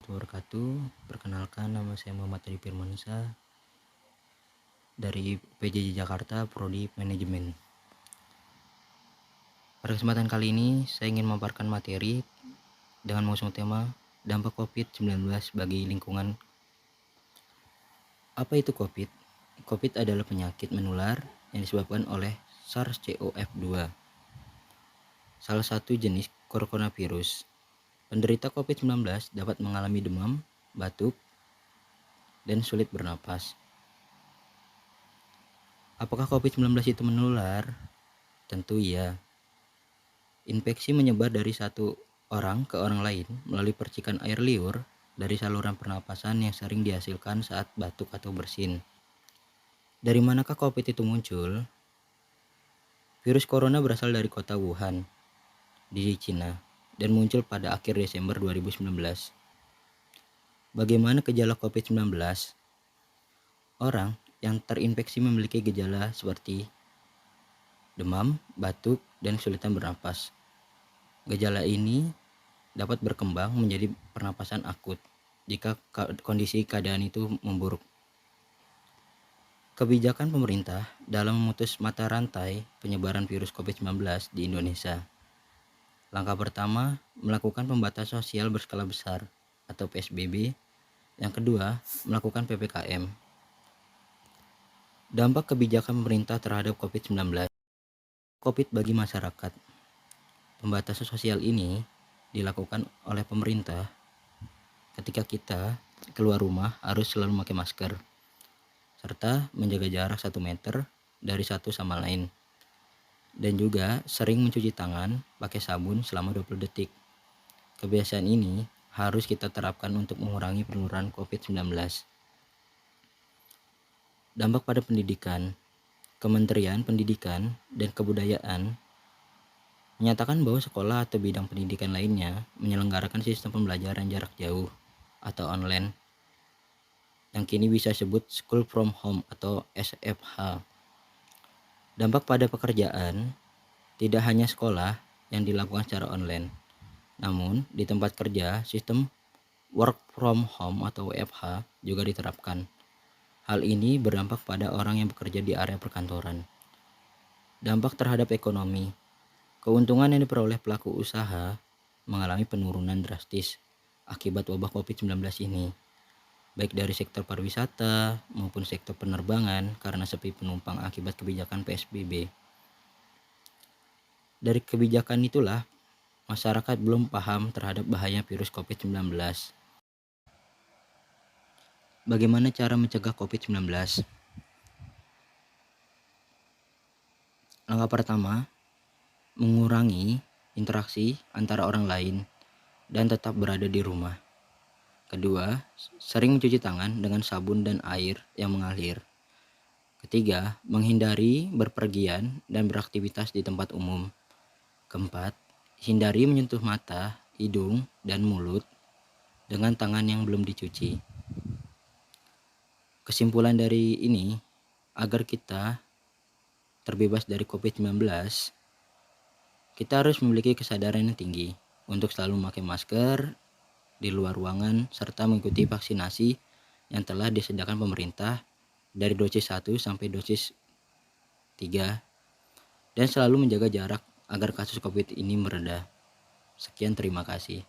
warahmatullahi wabarakatuh. Perkenalkan, nama saya Muhammad Adi Firmansyah dari PJJ Jakarta, Prodi Manajemen. Pada kesempatan kali ini, saya ingin memaparkan materi dengan mengusung tema dampak COVID-19 bagi lingkungan. Apa itu COVID? COVID adalah penyakit menular yang disebabkan oleh SARS-CoV-2, salah satu jenis coronavirus. Penderita COVID-19 dapat mengalami demam, batuk, dan sulit bernapas. Apakah COVID-19 itu menular? Tentu iya. Infeksi menyebar dari satu orang ke orang lain melalui percikan air liur dari saluran pernapasan yang sering dihasilkan saat batuk atau bersin. Dari manakah COVID itu muncul? Virus corona berasal dari kota Wuhan di Cina dan muncul pada akhir Desember 2019. Bagaimana gejala COVID-19? Orang yang terinfeksi memiliki gejala seperti demam, batuk, dan kesulitan bernapas. Gejala ini dapat berkembang menjadi pernapasan akut jika kondisi keadaan itu memburuk. Kebijakan pemerintah dalam memutus mata rantai penyebaran virus COVID-19 di Indonesia. Langkah pertama, melakukan pembatasan sosial berskala besar atau PSBB. Yang kedua, melakukan PPKM. Dampak kebijakan pemerintah terhadap COVID-19. COVID bagi masyarakat. Pembatasan sosial ini dilakukan oleh pemerintah ketika kita keluar rumah harus selalu memakai masker serta menjaga jarak 1 meter dari satu sama lain, dan juga sering mencuci tangan pakai sabun selama 20 detik. Kebiasaan ini harus kita terapkan untuk mengurangi penularan COVID-19. Dampak pada pendidikan. Kementerian Pendidikan dan Kebudayaan menyatakan bahwa sekolah atau bidang pendidikan lainnya menyelenggarakan sistem pembelajaran jarak jauh atau online yang kini bisa disebut School from Home atau SFH. Dampak pada pekerjaan, tidak hanya sekolah yang dilakukan secara online, namun di tempat kerja sistem Work from Home atau WFH juga diterapkan. Hal ini berdampak pada orang yang bekerja di area perkantoran. Dampak terhadap ekonomi. Keuntungan yang diperoleh pelaku usaha mengalami penurunan drastis akibat wabah COVID-19 ini, baik dari sektor pariwisata maupun sektor penerbangan karena sepi penumpang akibat kebijakan PSBB. Dari kebijakan itulah, masyarakat belum paham terhadap bahaya virus COVID-19. Bagaimana cara mencegah COVID-19? Langkah pertama, mengurangi interaksi antara orang lain dan tetap berada di rumah. Kedua, sering mencuci tangan dengan sabun dan air yang mengalir. Ketiga, menghindari berpergian dan beraktivitas di tempat umum. Keempat, hindari menyentuh mata, hidung, dan mulut dengan tangan yang belum dicuci. Kesimpulan dari ini, agar kita terbebas dari COVID-19, kita harus memiliki kesadaran yang tinggi untuk selalu memakai masker di luar ruangan serta mengikuti vaksinasi yang telah disediakan pemerintah dari dosis 1 sampai dosis 3, dan selalu menjaga jarak agar kasus COVID ini mereda. Sekian, terima kasih.